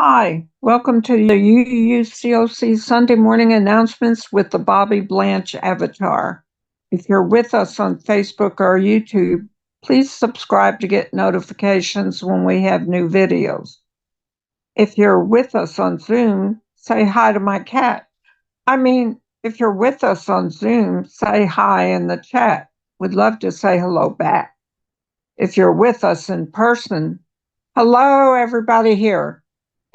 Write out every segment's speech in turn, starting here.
Hi, welcome to the UUCOC Sunday morning announcements with the Bobby Blanche avatar. If you're with us on Facebook or YouTube, please subscribe to get notifications when we have new videos. If you're with us on Zoom, say hi to my cat. If you're with us on Zoom, say hi in the chat. We'd love to say hello back. If you're with us in person, hello, everybody here.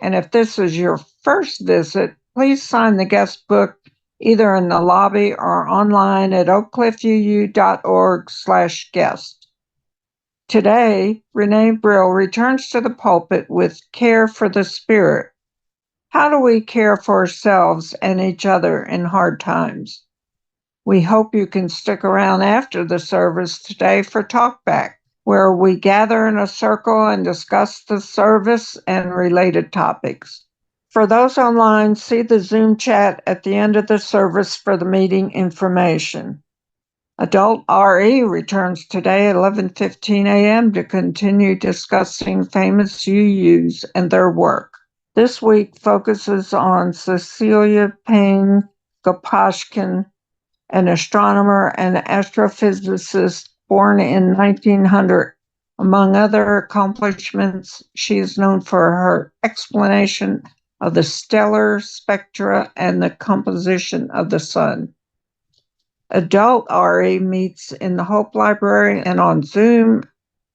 And if this is your first visit, please sign the guest book either in the lobby or online at oakcliffuu.org/guest. Today, Renée Brill returns to the pulpit with Care for the Spirit. How do we care for ourselves and each other in hard times? We hope you can stick around after the service today for Talkback, where we gather in a circle and discuss the service and related topics. For those online, see the Zoom chat at the end of the service for the meeting information. Adult RE returns today at 11:15 a.m. to continue discussing famous UUs and their work. This week focuses on Cecilia Payne Gopashkin, an astronomer and astrophysicist born in 1900. Among other accomplishments, she is known for her explanation of the stellar spectra and the composition of the sun. Adult RE meets in the Hope Library and on Zoom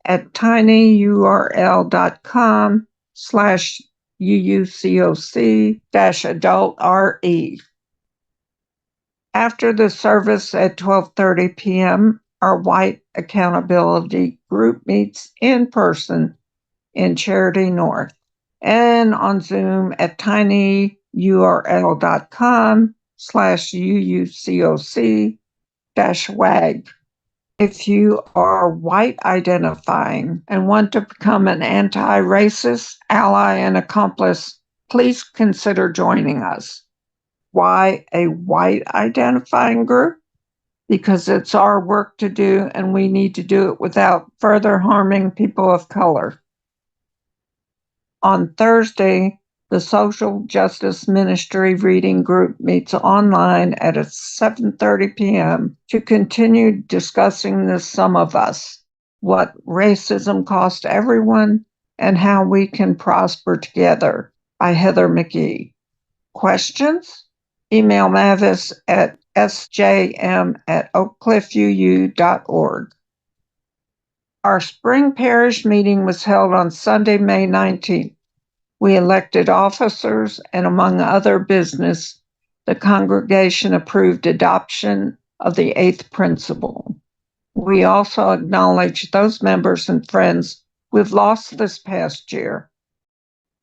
at tinyurl.com/uucoc-adult-re. After the service at 12:30 p.m., our White Accountability Group meets in person in Charity North and on Zoom at tinyurl.com/uucoc-WAG. If you are white identifying and want to become an anti-racist ally and accomplice, please consider joining us. Why a white identifying group? Because it's our work to do and we need to do it without further harming people of color. On Thursday, the Social Justice Ministry Reading Group meets online at 7:30 p.m. to continue discussing the Sum of Us, what racism costs everyone, and how we can prosper together, by Heather McGee. Questions? Email Mavis at sjm@oakcliffuu.org. Our spring parish meeting was held on Sunday, May 19th. We elected officers, and among other business, the congregation approved adoption of the 8th principle. We also acknowledge those members and friends we've lost this past year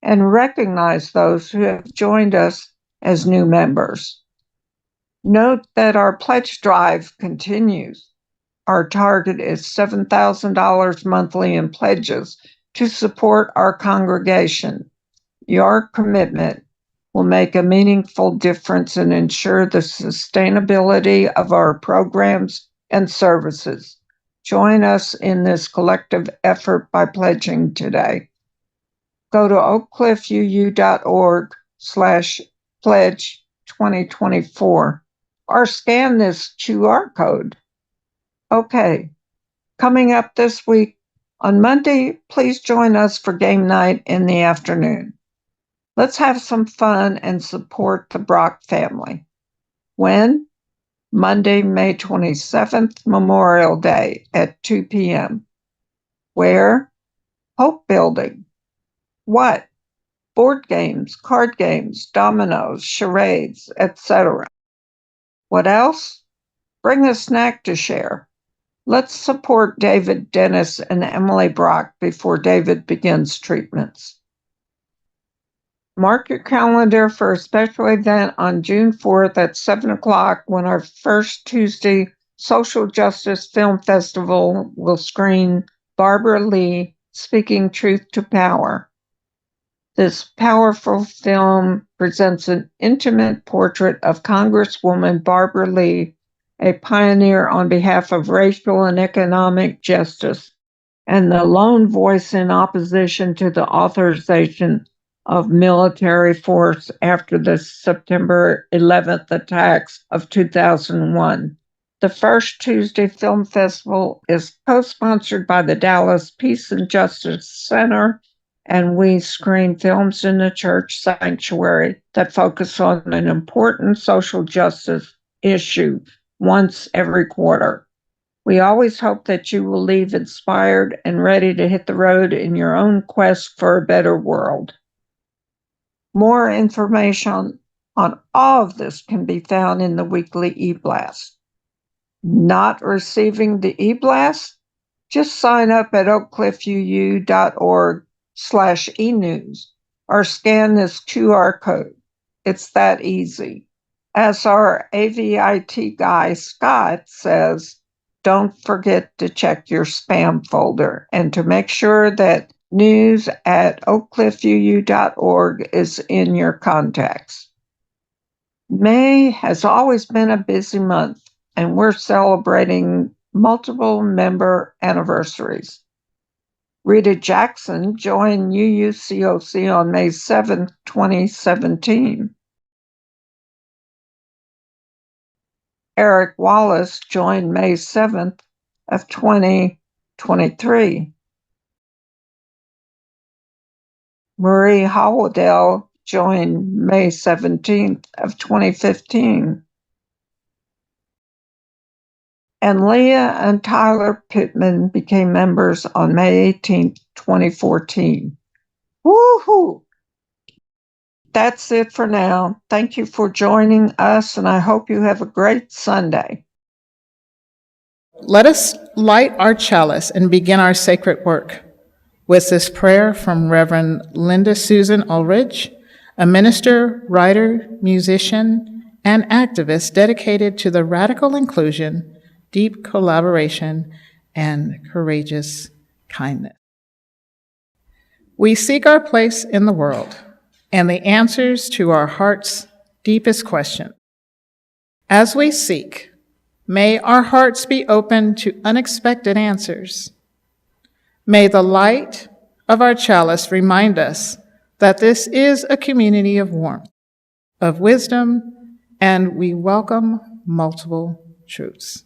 and recognize those who have joined us as new members. Note that our pledge drive continues. Our target is $7,000 monthly in pledges to support our congregation. Your commitment will make a meaningful difference and ensure the sustainability of our programs and services. Join us in this collective effort by pledging today. Go to oakcliffuu.org/pledge2024 or scan this QR code. Okay, coming up this week, on Monday, please join us for game night in the afternoon. Let's have some fun and support the Brock family. When? Monday, May 27th, Memorial Day at 2 p.m. Where? Hope Building. What? Board games, card games, dominoes, charades, etc. What else? Bring a snack to share. Let's support David Dennis and Emily Brock before David begins treatments. Mark your calendar for a special event on June 4th at 7 o'clock when our first Tuesday Social Justice Film Festival will screen Barbara Lee, Speaking Truth to Power. This powerful film presents an intimate portrait of Congresswoman Barbara Lee, a pioneer on behalf of racial and economic justice, and the lone voice in opposition to the authorization of military force after the September 11th attacks of 2001. The First Tuesday Film Festival is co-sponsored by the Dallas Peace and Justice Center, and we screen films in the church sanctuary that focus on an important social justice issue once every quarter. We always hope that you will leave inspired and ready to hit the road in your own quest for a better world. More information on all of this can be found in the weekly e-blast. Not receiving the e-blast? Just sign up at oakcliffuu.org/enews or scan this QR code. It's that easy. As our AVIT guy, Scott, says, don't forget to check your spam folder and to make sure that news at oakcliffuu.org is in your contacts. May has always been a busy month, and we're celebrating multiple member anniversaries. Rita Jackson joined UUCOC on May 7, 2017. Eric Wallace joined May 7th of 2023. Marie Howell joined May 17th of 2015. And Leah and Tyler Pittman became members on May 18th, 2014. Woohoo! That's it for now. Thank you for joining us, and I hope you have a great Sunday. Let us light our chalice and begin our sacred work with this prayer from Reverend Linda Susan Ulrich, a minister, writer, musician, and activist dedicated to the radical inclusion, deep collaboration, and courageous kindness. We seek our place in the world and the answers to our heart's deepest questions. As we seek, may our hearts be open to unexpected answers. May the light of our chalice remind us that this is a community of warmth, of wisdom, and we welcome multiple truths.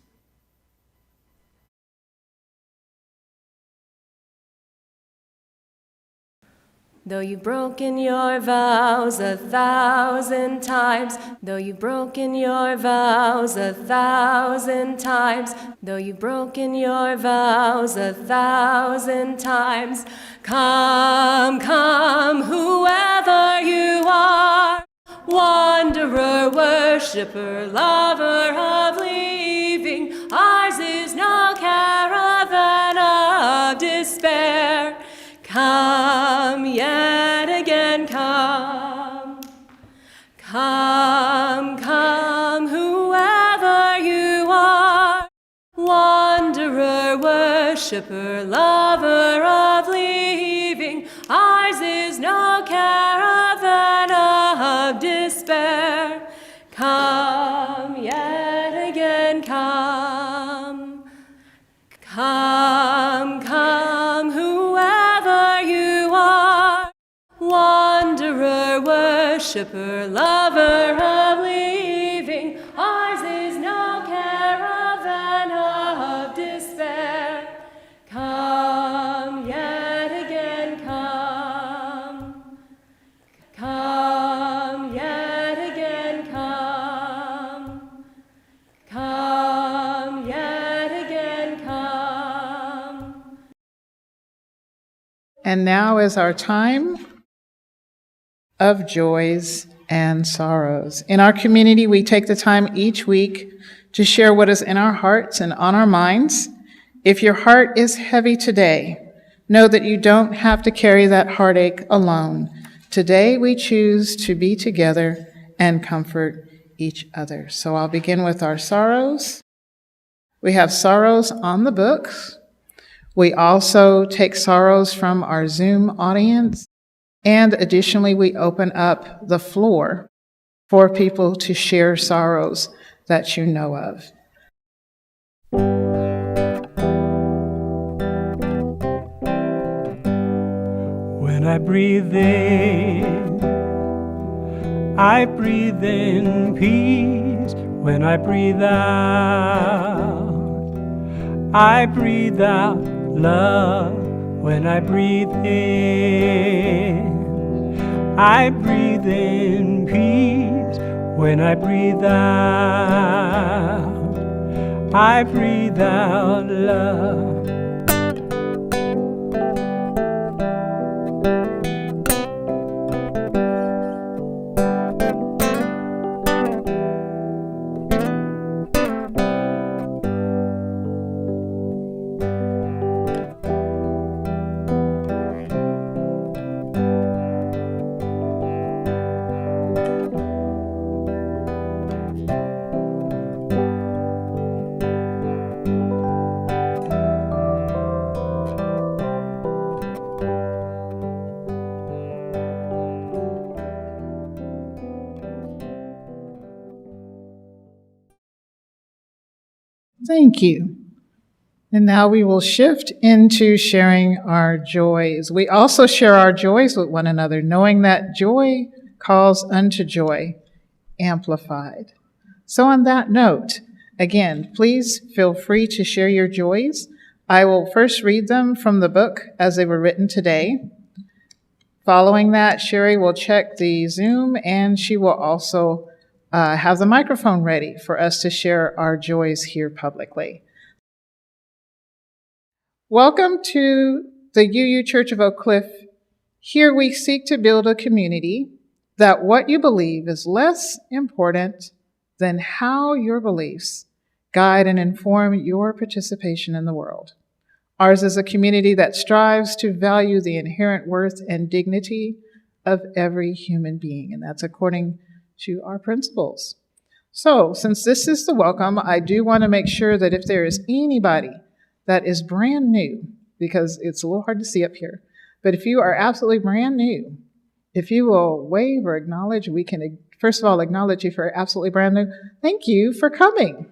Though you've broken your vows 1,000 times, though you've broken your vows 1,000 times, though you've broken your vows 1,000 times, come, come, whoever you are, wanderer, worshiper, lover of leaving, ours is no caravan of despair. Come yet again, come. Come, come, whoever you are, wanderer, worshiper, lover of leaving, ours is no caravan of despair. Come yet again, come. Come, come, whoever you are, wanderer, worshiper, lover of leaving, ours is no caravan of despair. Come yet again, come. Come yet again, come. Come yet again, come. And now is our time of joys and sorrows. In our community, we take the time each week to share what is in our hearts and on our minds. If your heart is heavy today, know that you don't have to carry that heartache alone. Today, we choose to be together and comfort each other. So I'll begin with our sorrows. We have sorrows on the books. We also take sorrows from our Zoom audience. And additionally, we open up the floor for people to share sorrows that you know of. When when I breathe in. I breathe in peace when I breathe out. I breathe out love when I breathe in. I breathe in peace when I breathe out. I breathe out love. Thank you. And now we will shift into sharing our joys. We also share our joys with one another, knowing that joy calls unto joy, amplified. So on that note, again, please feel free to share your joys. I will first read them from the book as they were written today. Following that, Sherry will check the Zoom, and she will also have the microphone ready for us to share our joys here publicly. Welcome to the UU Church of Oak Cliff. Here we seek to build a community that what you believe is less important than how your beliefs guide and inform your participation in the world. Ours is a community that strives to value the inherent worth and dignity of every human being, and that's according to our principles. So, since this is the welcome, I do want to make sure that if there is anybody that is brand new, because it's a little hard to see up here, but if you are absolutely brand new, if you will wave or acknowledge, we can first of all acknowledge you for absolutely brand new. Thank you for coming.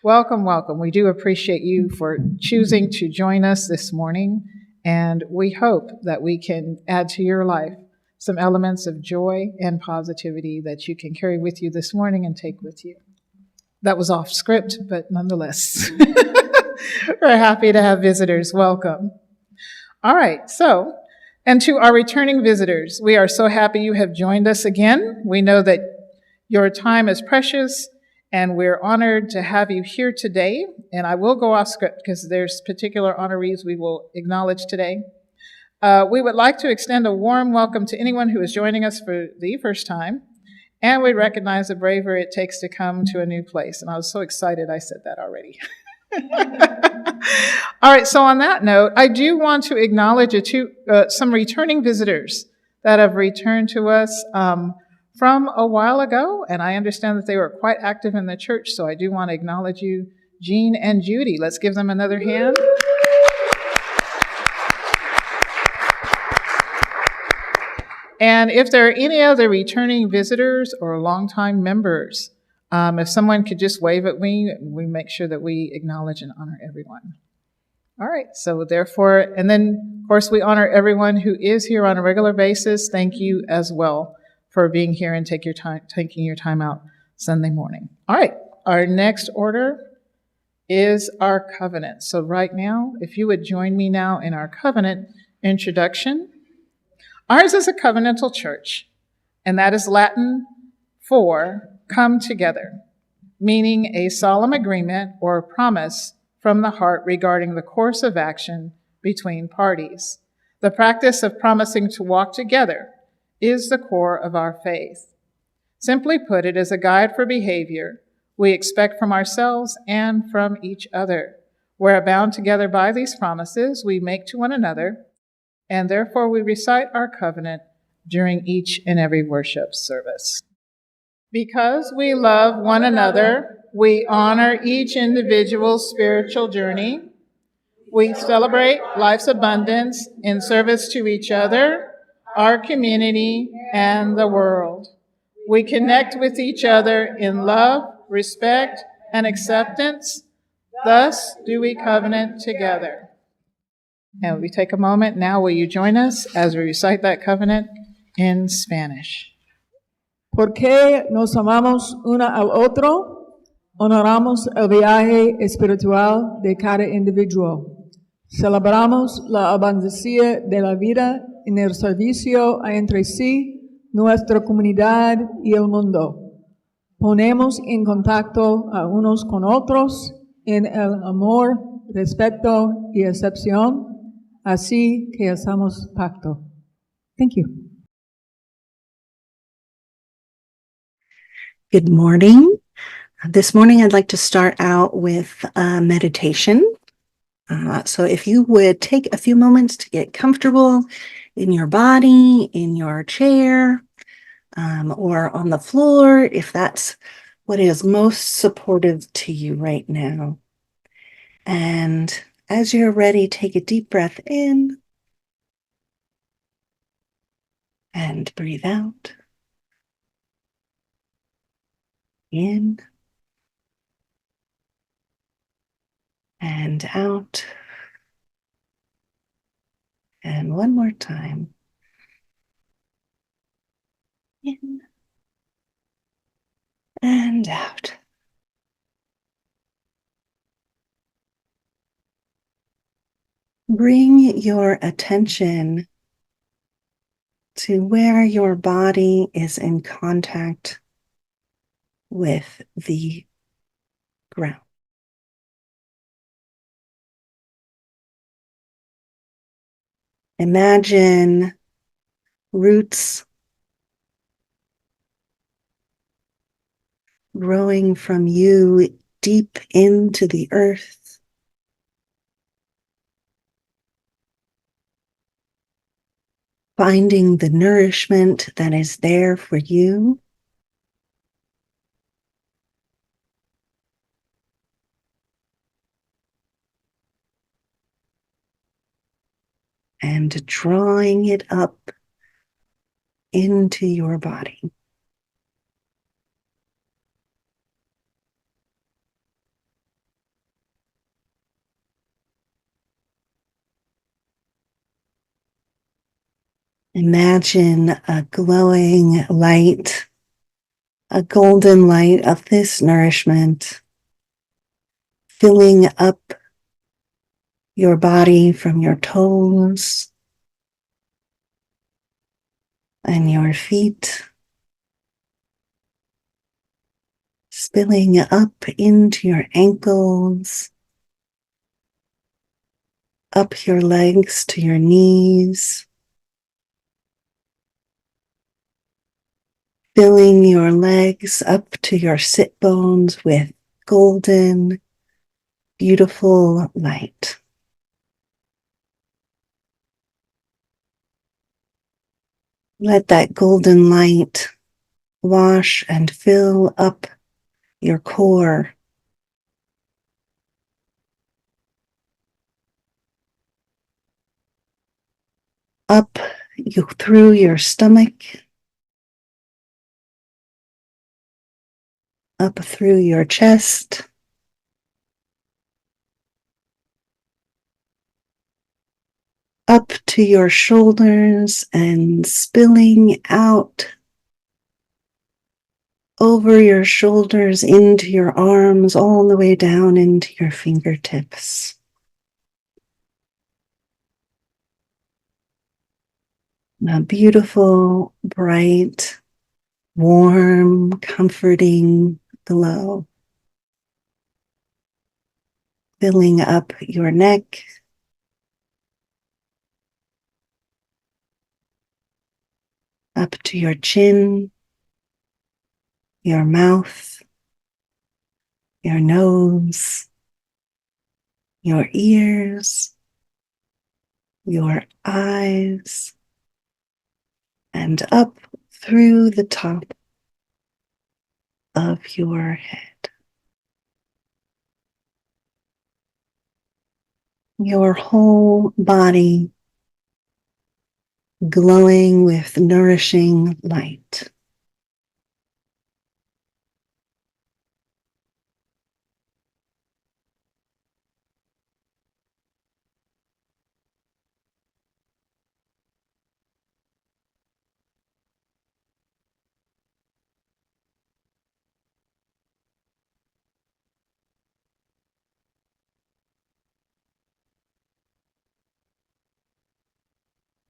Welcome, welcome. We do appreciate you for choosing to join us this morning, and we hope that we can add to your life some elements of joy and positivity that you can carry with you this morning and take with you. That was off script, but nonetheless, we're happy to have visitors. Welcome. All right, so, and to our returning visitors, we are so happy you have joined us again. We know that your time is precious, and we're honored to have you here today. And I will go off script because there's particular honorees we will acknowledge today. We would like to extend a warm welcome to anyone who is joining us for the first time. And we recognize the bravery it takes to come to a new place. And I was so excited I said that already. All right, so on that note, I do want to acknowledge some returning visitors that have returned to us from a while ago, and I understand that they were quite active in the church, so I do want to acknowledge you, Jean and Judy. Let's give them another hand. And if there are any other returning visitors or longtime members, if someone could just wave at me, we make sure that we acknowledge and honor everyone. All right, so therefore, and then, of course, we honor everyone who is here on a regular basis. Thank you as well for being here and taking your time out Sunday morning. All right, our next order is our covenant. So right now, if you would join me now in our covenant introduction. Ours is a covenantal church, and that is Latin for come together, meaning a solemn agreement or promise from the heart regarding the course of action between parties. The practice of promising to walk together is the core of our faith. Simply put, it is a guide for behavior we expect from ourselves and from each other. We're bound together by these promises we make to one another, and therefore we recite our covenant during each and every worship service. Because we love one another, we honor each individual's spiritual journey. We celebrate life's abundance in service to each other, our community, and the world. We connect with each other in love, respect, and acceptance. Thus do we covenant together. And we take a moment now. Will you join us as we recite that covenant in Spanish? Porque nos amamos uno al otro, honoramos el viaje espiritual de cada individuo. Celebramos la abundancia de la vida en el servicio entre sí, nuestra comunidad y el mundo. Ponemos en contacto a unos con otros en el amor, respeto y excepción, así que hacemos pacto. Thank you. Good morning. This morning, I'd like to start out with a meditation. So if you would take a few moments to get comfortable in your body, in your chair, or on the floor, if that's what is most supportive to you right now. And as you're ready, take a deep breath in and breathe out. In and out. And one more time. In and out. Bring your attention to where your body is in contact with the ground. Imagine roots growing from you deep into the earth. Finding the nourishment that is there for you. And drawing it up into your body. Imagine a glowing light, a golden light of this nourishment, filling up your body from your toes and your feet, spilling up into your ankles, up your legs to your knees, filling your legs up to your sit bones with golden, beautiful light. Let that golden light wash and fill up your core. Up through your stomach, up through your chest, up to your shoulders and spilling out over your shoulders into your arms, all the way down into your fingertips. A beautiful, bright, warm, comforting glow. Filling up your neck, up to your chin, your mouth, your nose, your ears, your eyes, and up through the top of your head. Your whole body glowing with nourishing light.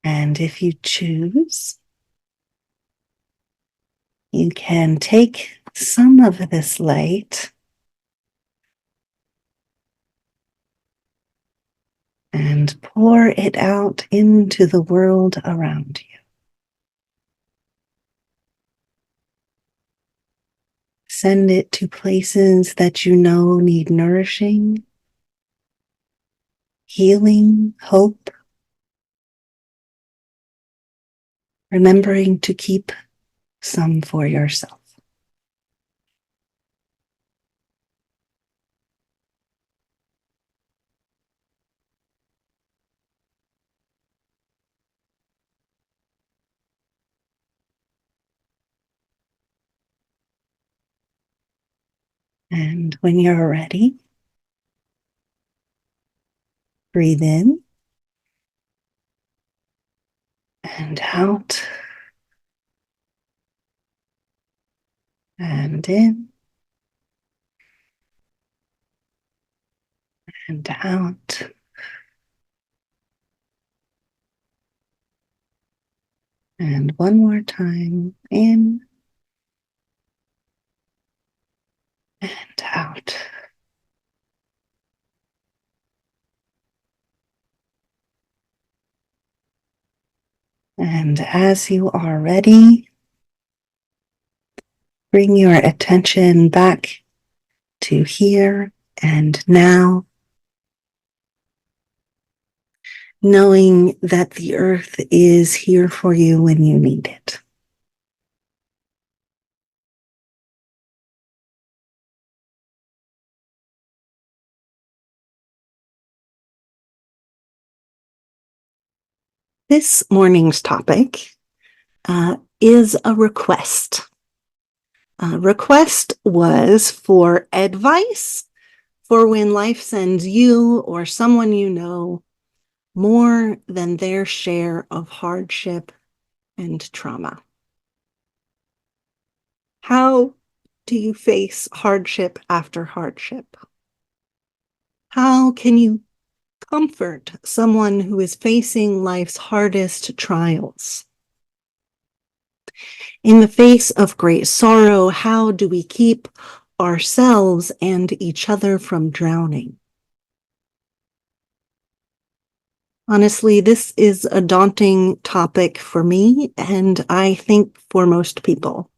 And if you choose, you can take some of this light and pour it out into the world around you. Send it to places that you know need nourishing, healing, hope, remembering to keep some for yourself. And when you're ready, breathe in and out and in and out. And one more time, in and out. And as you are ready, bring your attention back to here and now, knowing that the earth is here for you when you need it. This morning's topic is a request. Request was for advice for when life sends you or someone you know more than their share of hardship and trauma. How do you face hardship after hardship? How can you comfort someone who is facing life's hardest trials? In the face of great sorrow, how do we keep ourselves and each other from drowning? Honestly, this is a daunting topic for me, and I think for most people.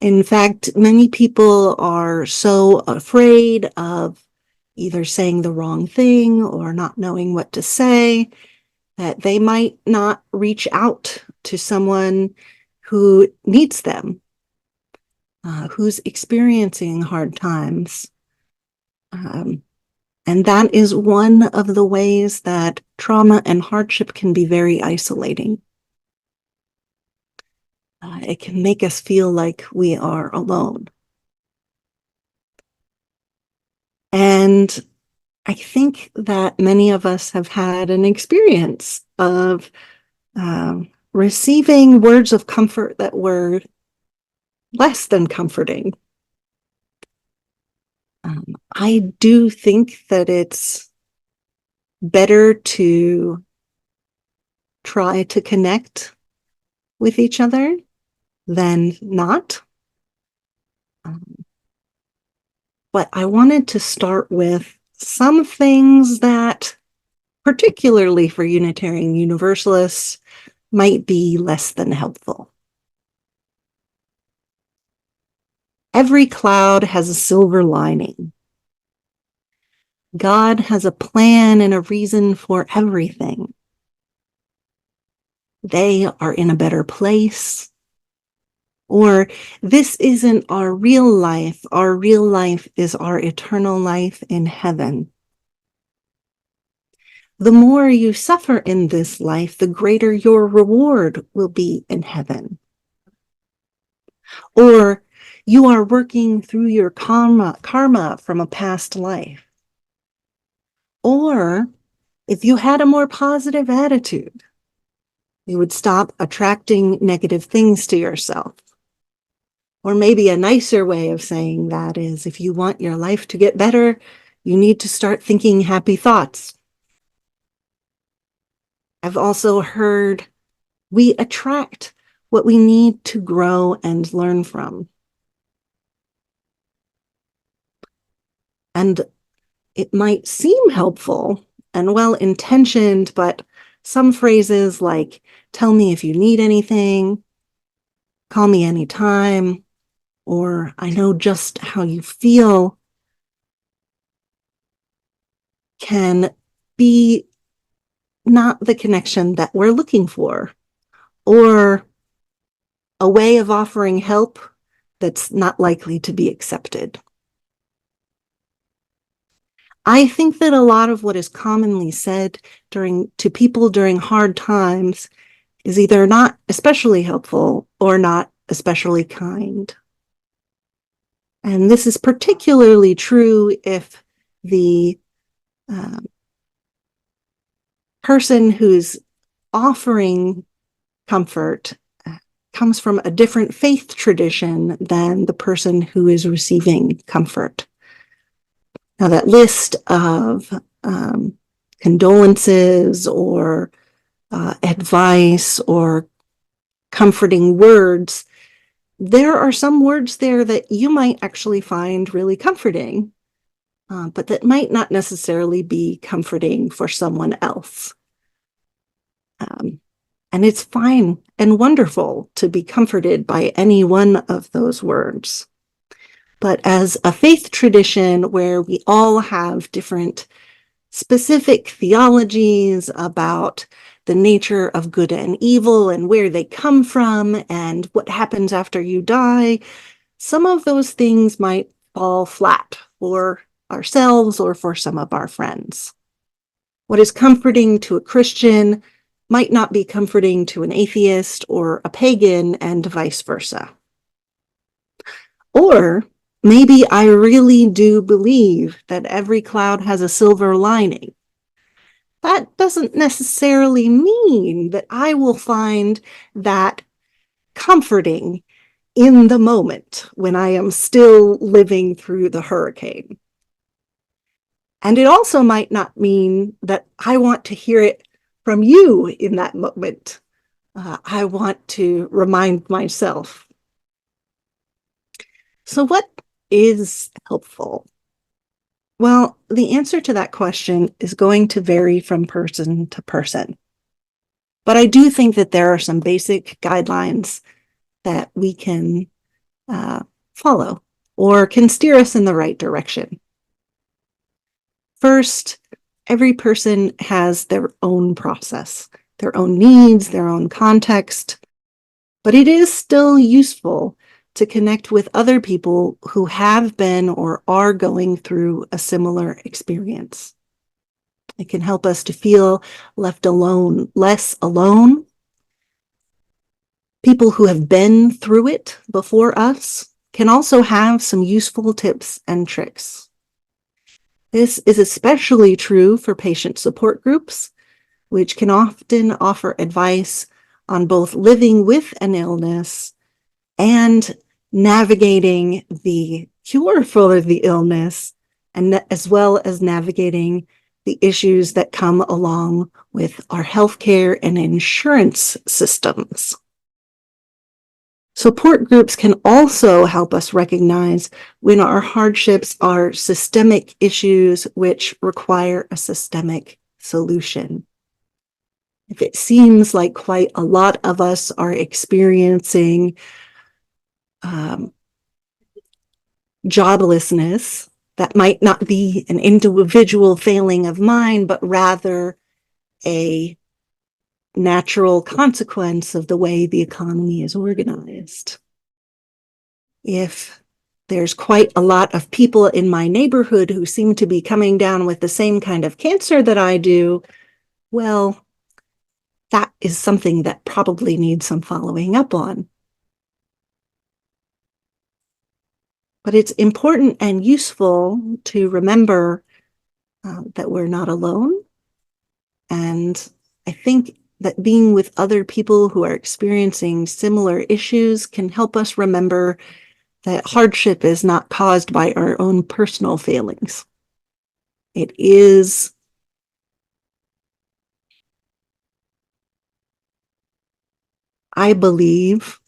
In fact, many people are so afraid of either saying the wrong thing or not knowing what to say that they might not reach out to someone who needs them, who's experiencing hard times. And that is one of the ways that trauma and hardship can be very isolating. It can make us feel like we are alone. And I think that many of us have had an experience of receiving words of comfort that were less than comforting. I do think that it's better to try to connect with each other than not. But I wanted to start with some things that, particularly for Unitarian Universalists, might be less than helpful. Every cloud has a silver lining. God has a plan and a reason for everything. They are in a better place. Or this isn't our real life. Our real life is our eternal life in heaven. The more you suffer in this life, the greater your reward will be in heaven. Or you are working through your karma from a past life. Or if you had a more positive attitude, you would stop attracting negative things to yourself. Or maybe a nicer way of saying that is, if you want your life to get better, you need to start thinking happy thoughts. I've also heard we attract what we need to grow and learn from. And it might seem helpful and well-intentioned, but some phrases like, tell me if you need anything, call me anytime, or I know just how you feel, can be not the connection that we're looking for, or a way of offering help that's not likely to be accepted. I think that a lot of what is commonly said to people during hard times is either not especially helpful or not especially kind. And this is particularly true if the person who's offering comfort comes from a different faith tradition than the person who is receiving comfort. Now, that list of condolences or advice or comforting words, there are some words there that you might actually find really comforting, but that might not necessarily be comforting for someone else. And it's fine and wonderful to be comforted by any one of those words. But as a faith tradition where we all have different specific theologies about the nature of good and evil and where they come from and what happens after you die, some of those things might fall flat for ourselves or for some of our friends. What is comforting to a Christian might not be comforting to an atheist or a pagan, and vice versa. Or maybe I really do believe that every cloud has a silver lining. That doesn't necessarily mean that I will find that comforting in the moment when I am still living through the hurricane. And it also might not mean that I want to hear it from you in that moment. I want to remind myself. So what is helpful? Well, the answer to that question is going to vary from person to person. But I do think that there are some basic guidelines that we can follow or can steer us in the right direction. First, every person has their own process, their own needs, their own context, but it is still useful to connect with other people who have been or are going through a similar experience. It can help us to feel less alone. People who have been through it before us can also have some useful tips and tricks. This is especially true for patient support groups, which can often offer advice on both living with an illness and navigating the cure for the illness, and as well as navigating the issues that come along with our healthcare and insurance systems. Support groups can also help us recognize when our hardships are systemic issues which require a systemic solution. If it seems like quite a lot of us are experiencing joblessness, that might not be an individual failing of mine, but rather a natural consequence of the way the economy is organized. If there's quite a lot of people in my neighborhood who seem to be coming down with the same kind of cancer that I do, well, that is something that probably needs some following up on. But it's important and useful to remember that we're not alone. And I think that being with other people who are experiencing similar issues can help us remember that hardship is not caused by our own personal failings. It is I believe,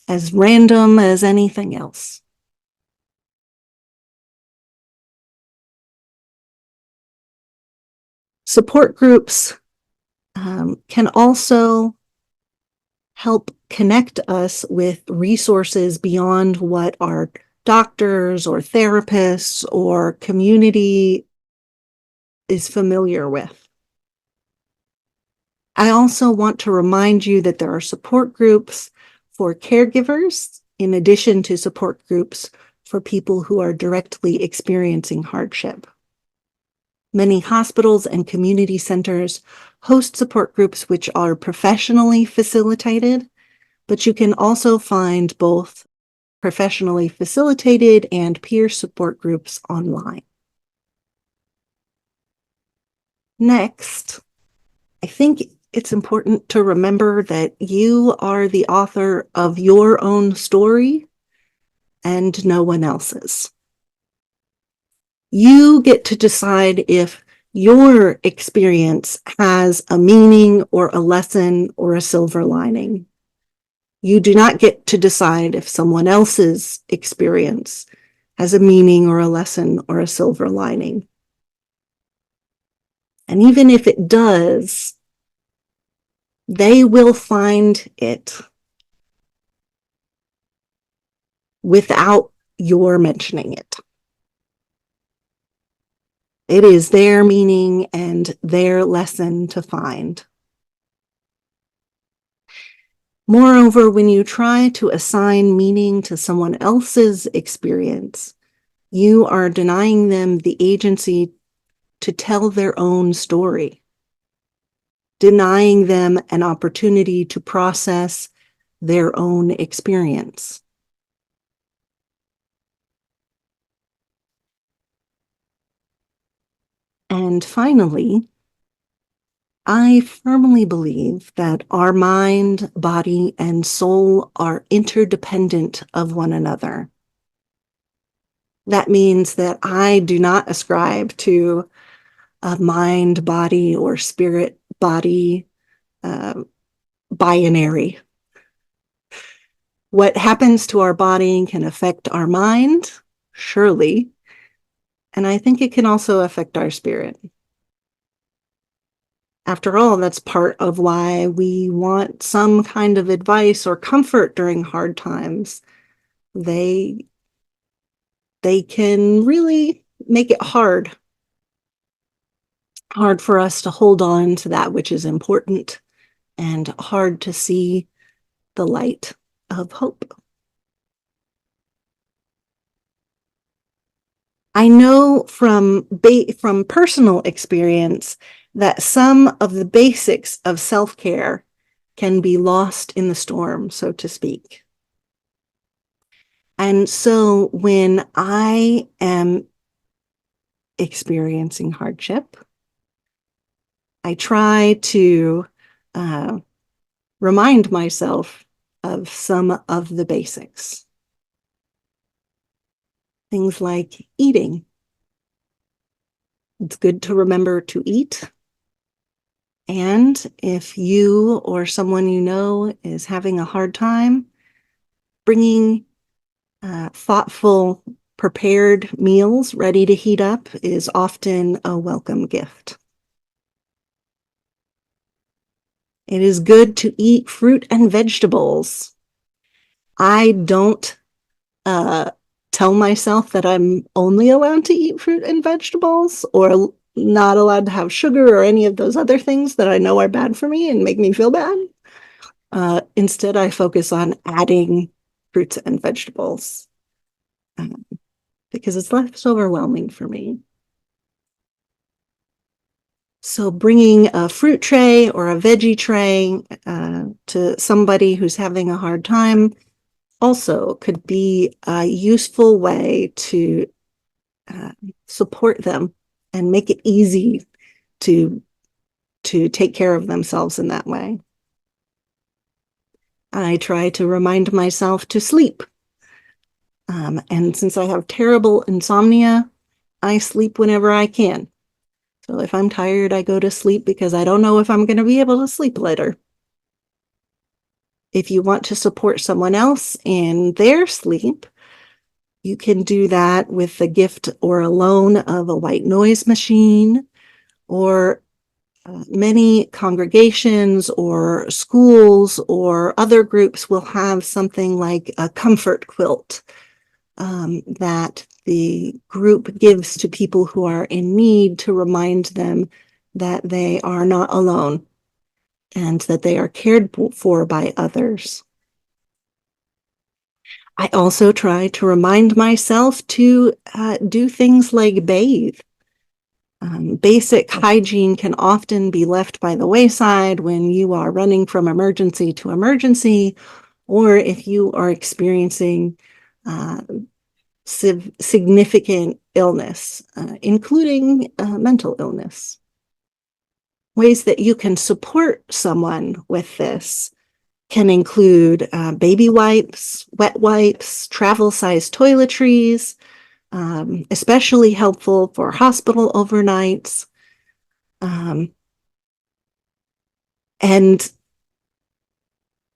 as random as anything else. Support groups can also help connect us with resources beyond what our doctors or therapists or community is familiar with. I also want to remind you that there are support groups for caregivers, in addition to support groups for people who are directly experiencing hardship. Many hospitals and community centers host support groups which are professionally facilitated, but you can also find both professionally facilitated and peer support groups online. Next, I think it's important to remember that you are the author of your own story and no one else's. You get to decide if your experience has a meaning or a lesson or a silver lining. You do not get to decide if someone else's experience has a meaning or a lesson or a silver lining. And even if it does, they will find it without your mentioning it. It is their meaning and their lesson to find. Moreover, when you try to assign meaning to someone else's experience, you are denying them the agency to tell their own story, denying them an opportunity to process their own experience. And finally, I firmly believe that our mind, body, and soul are interdependent of one another. That means that I do not ascribe to a mind, body, or spirit body binary. What happens to our body can affect our mind, surely, and I think it can also affect our spirit. After all, that's part of why we want some kind of advice or comfort during hard times. They can really make it hard for us to hold on to that which is important and hard to see the light of hope. I know from personal experience that some of the basics of self-care can be lost in the storm, so to speak. And so when I am experiencing hardship, I try to remind myself of some of the basics. Things like eating. It's good to remember to eat. And if you or someone you know is having a hard time, bringing thoughtful, prepared meals ready to heat up is often a welcome gift. It is good to eat fruit and vegetables. I don't tell myself that I'm only allowed to eat fruit and vegetables or not allowed to have sugar or any of those other things that I know are bad for me and make me feel bad. Instead, I focus on adding fruits and vegetables because it's less overwhelming for me. So bringing a fruit tray or a veggie tray to somebody who's having a hard time also could be a useful way to support them and make it easy to take care of themselves in that way. I try to remind myself to sleep. And since I have terrible insomnia, I sleep whenever I can. So if I'm tired, I go to sleep because I don't know if I'm going to be able to sleep later. If you want to support someone else in their sleep, you can do that with the gift or a loan of a white noise machine, or many congregations or schools or other groups will have something like a comfort quilt that the group gives to people who are in need to remind them that they are not alone and that they are cared for by others. I also try to remind myself to do things like bathe. Basic hygiene can often be left by the wayside when you are running from emergency to emergency, or if you are experiencing significant illness, including mental illness. Ways that you can support someone with this can include baby wipes, wet wipes, travel-sized toiletries, especially helpful for hospital overnights. And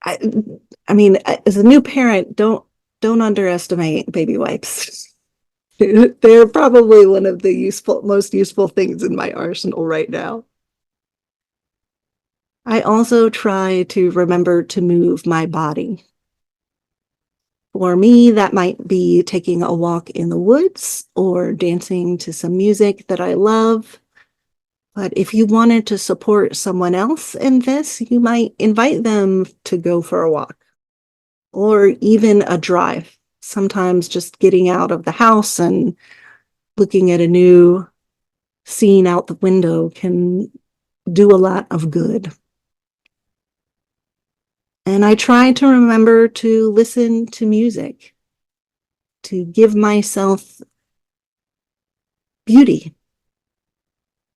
I mean, as a new parent, don't underestimate baby wipes. They're probably one of the most useful things in my arsenal right now. I also try to remember to move my body. For me, that might be taking a walk in the woods or dancing to some music that I love. But if you wanted to support someone else in this, you might invite them to go for a walk or even a drive. Sometimes just getting out of the house and looking at a new scene out the window can do a lot of good. And I try to remember to listen to music, to give myself beauty,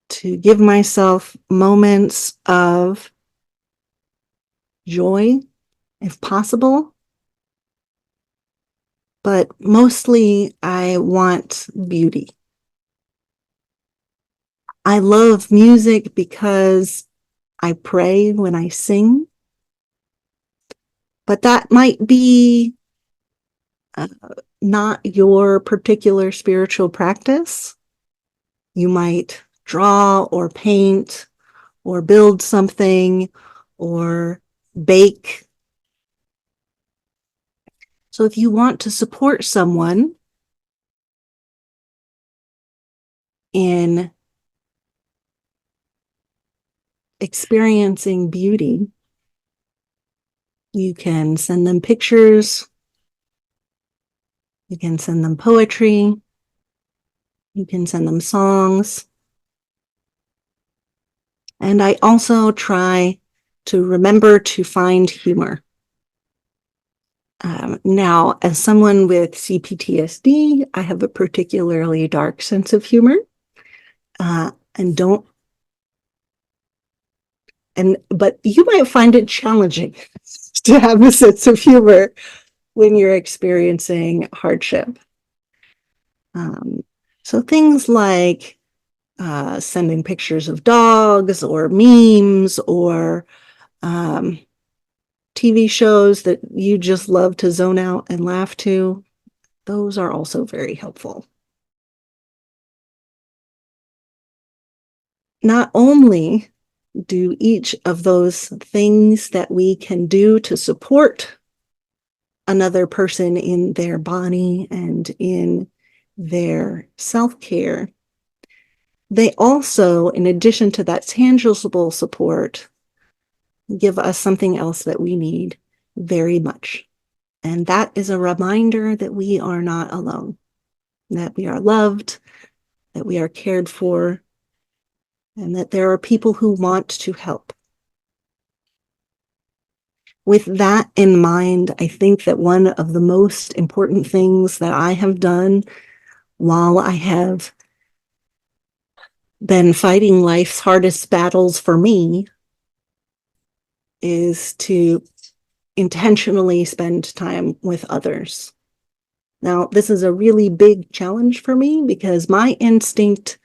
to give myself moments of joy, if possible. But mostly I want beauty. I love music because I pray when I sing. But that might be not your particular spiritual practice. You might draw or paint or build something or bake. So if you want to support someone in experiencing beauty, you can send them pictures, you can send them poetry, you can send them songs. And I also try to remember to find humor. Now, as someone with CPTSD, I have a particularly dark sense of humor, but you might find it challenging to have a sense of humor when you're experiencing hardship. So things like sending pictures of dogs or memes or TV shows that you just love to zone out and laugh to, those are also very helpful. Not only do each of those things that we can do to support another person in their body and in their self-care, they also, in addition to that tangible support, give us something else that we need very much. And that is a reminder that we are not alone, that we are loved, that we are cared for, and that there are people who want to help. With that in mind, I think that one of the most important things that I have done while I have been fighting life's hardest battles for me is to intentionally spend time with others. Now, this is a really big challenge for me because my instinct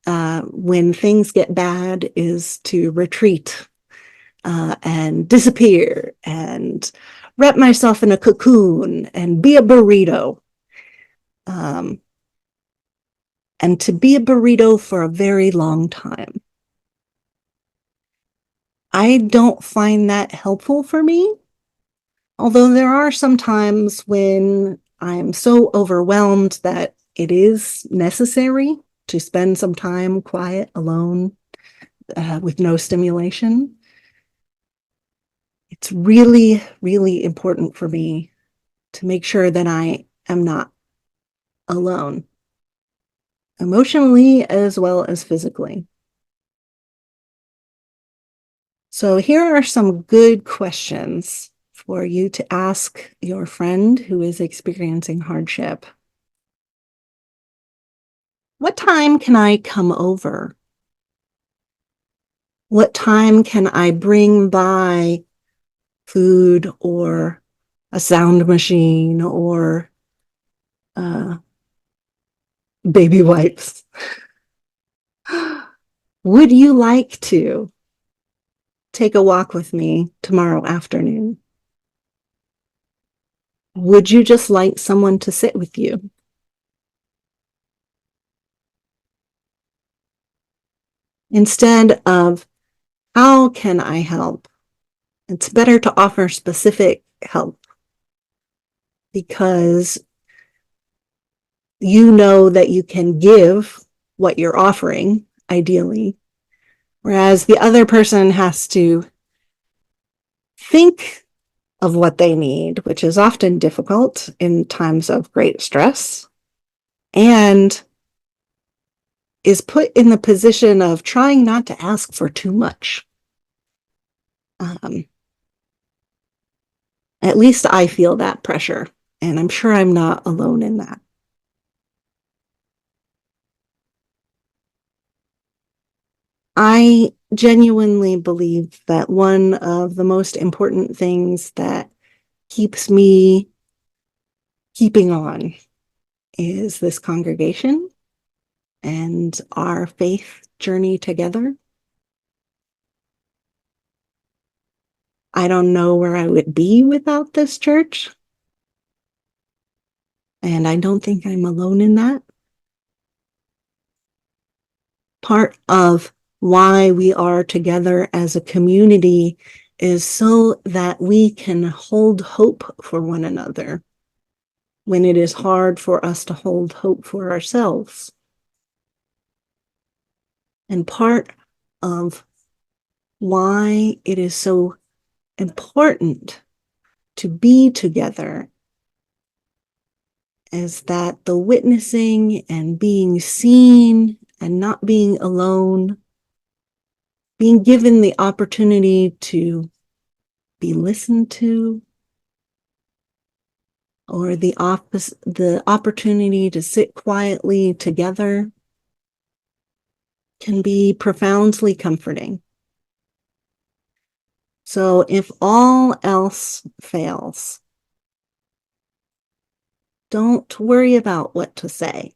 when things get bad is to retreat and disappear and wrap myself in a cocoon and be a burrito. And to be a burrito for a very long time. I don't find that helpful for me, although there are some times when I'm so overwhelmed that it is necessary to spend some time quiet, alone, with no stimulation. It's really, really important for me to make sure that I am not alone, emotionally as well as physically. So here are some good questions for you to ask your friend who is experiencing hardship. What time can I come over? What time can I bring by food or a sound machine or baby wipes? Would you like to take a walk with me tomorrow afternoon? Would you just like someone to sit with you? Instead of, how can I help? It's better to offer specific help because you know that you can give what you're offering, ideally, whereas the other person has to think of what they need, which is often difficult in times of great stress, and is put in the position of trying not to ask for too much. At least I feel that pressure, and I'm sure I'm not alone in that. I genuinely believe that one of the most important things that keeps me keeping on is this congregation and our faith journey together. I don't know where I would be without this church, and I don't think I'm alone in that. Part of why we are together as a community is so that we can hold hope for one another when it is hard for us to hold hope for ourselves. And part of why it is so important to be together is that the witnessing and being seen and not being alone, being given the opportunity to be listened to, or the opportunity to sit quietly together, can be profoundly comforting. So if all else fails, don't worry about what to say.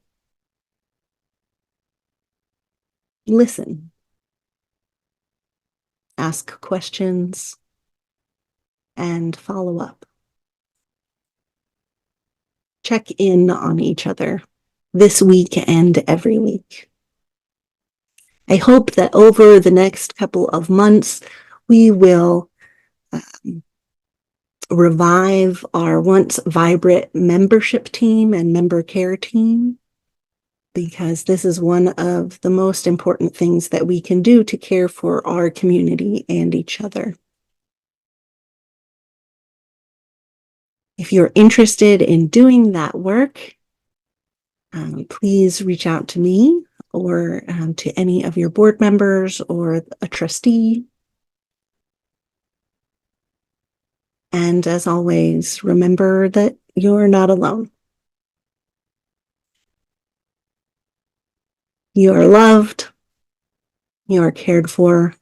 Listen. Ask questions and follow up. Check in on each other this week and every week. I hope that over the next couple of months, we will revive our once vibrant membership team and member care team, because this is one of the most important things that we can do to care for our community and each other. If you're interested in doing that work, please reach out to me or to any of your board members or a trustee. And as always, remember that you're not alone. You are loved, you are cared for,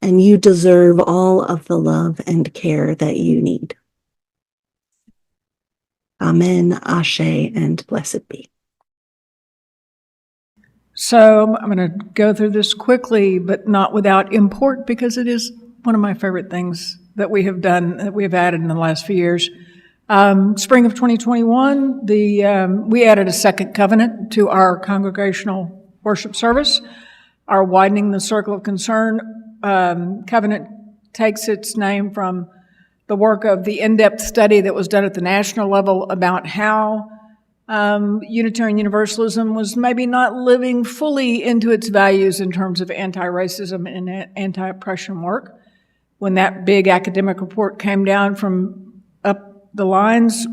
and you deserve all of the love and care that you need. Amen, Ashe, and blessed be. So I'm going to go through this quickly, but not without import, because it is one of my favorite things that we have done, that we have added in the last few years. Spring of 2021, we added a second covenant to our congregational worship service. Our Widening the Circle of Concern covenant takes its name from the work of the in-depth study that was done at the national level about how Unitarian Universalism was maybe not living fully into its values in terms of anti-racism and anti-oppression work. When that big academic report came down from up the lines,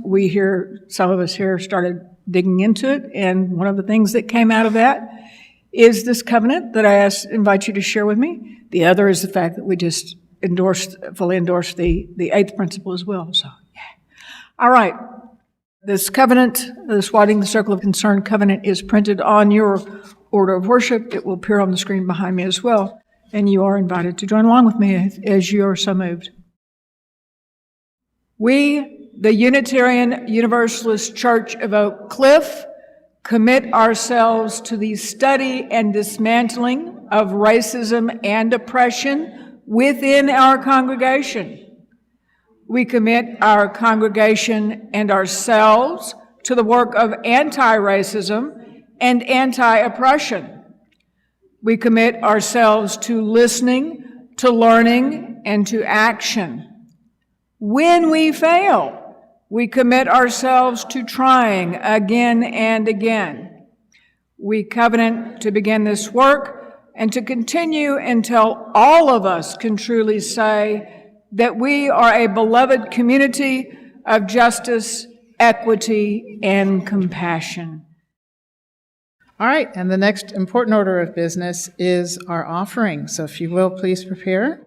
some of us here started digging into it, and one of the things that came out of that is this covenant that I invite you to share with me. The other is the fact that we just fully endorsed the eighth principle as well. So, yeah. All right. This covenant, this Widening the Circle of Concern covenant, is printed on your order of worship. It will appear on the screen behind me as well. And you are invited to join along with me as you are so moved. We, the Unitarian Universalist Church of Oak Cliff, commit ourselves to the study and dismantling of racism and oppression within our congregation. We commit our congregation and ourselves to the work of anti-racism and anti-oppression. We commit ourselves to listening, to learning, and to action. When we fail, we commit ourselves to trying again and again. We covenant to begin this work and to continue until all of us can truly say that we are a beloved community of justice, equity, and compassion. All right, and the next important order of business is our offering. So if you will, please prepare.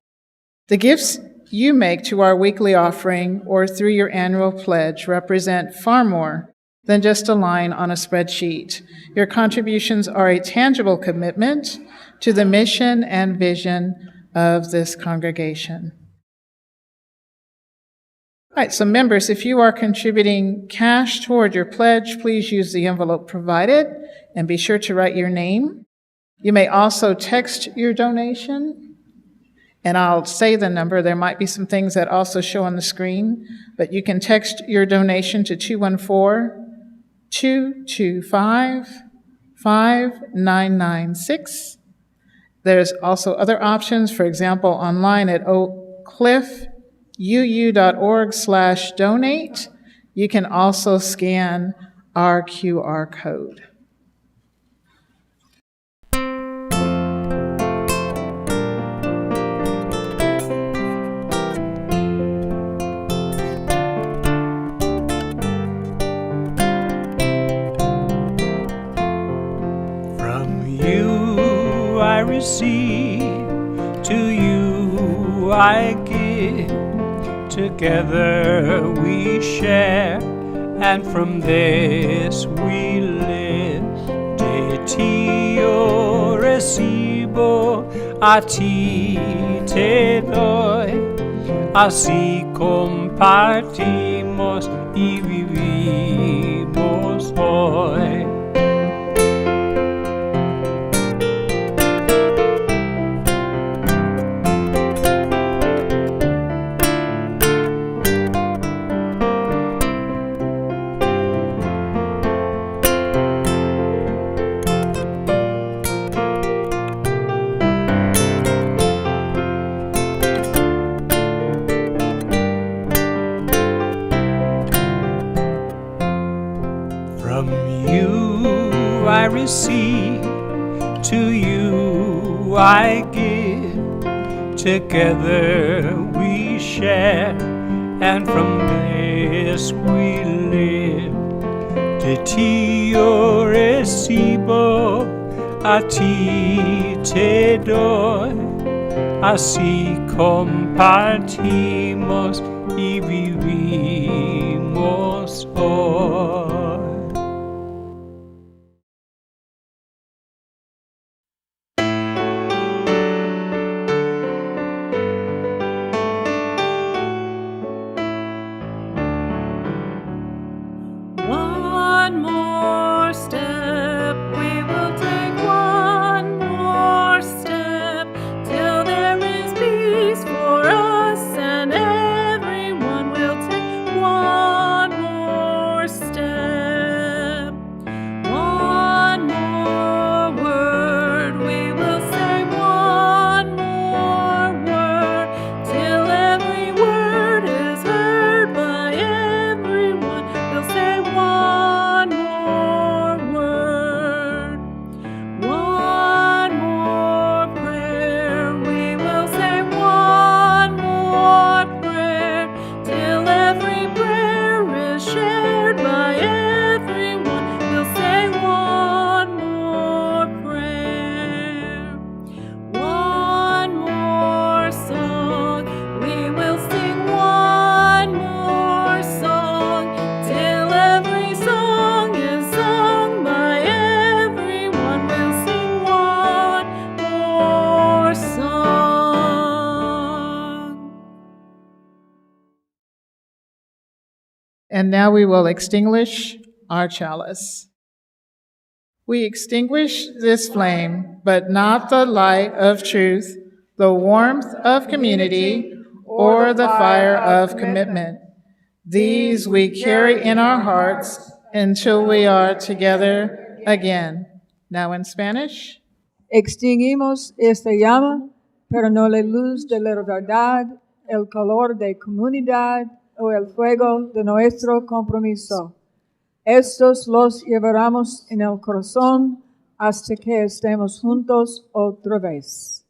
The gifts you make to our weekly offering or through your annual pledge represent far more than just a line on a spreadsheet. Your contributions are a tangible commitment to the mission and vision of this congregation. All right, so members, if you are contributing cash toward your pledge, please use the envelope provided and be sure to write your name. You may also text your donation, and I'll say the number. There might be some things that also show on the screen, but you can text your donation to 214-225-5996. There's also other options, for example, online at oakcliffuu.org/donate. You can also scan our QR code. Receive, to you I give, together we share, and from this we live. De ti yo recibo, a ti te doy, así compartimos y vivimos hoy. Receive, to you I give, together we share, and from this we live. De ti yo recibo, a ti te doy, así compartimos y vivimos hoy. For And now we will extinguish our chalice. We extinguish this flame, but not the light of truth, the warmth of community, or the fire of commitment. These we carry in our hearts until we are together again. Now in Spanish. Extinguimos esta llama, pero no la luz de la verdad, el calor de comunidad o el fuego de nuestro compromiso. Estos los llevaremos en el corazón hasta que estemos juntos otra vez.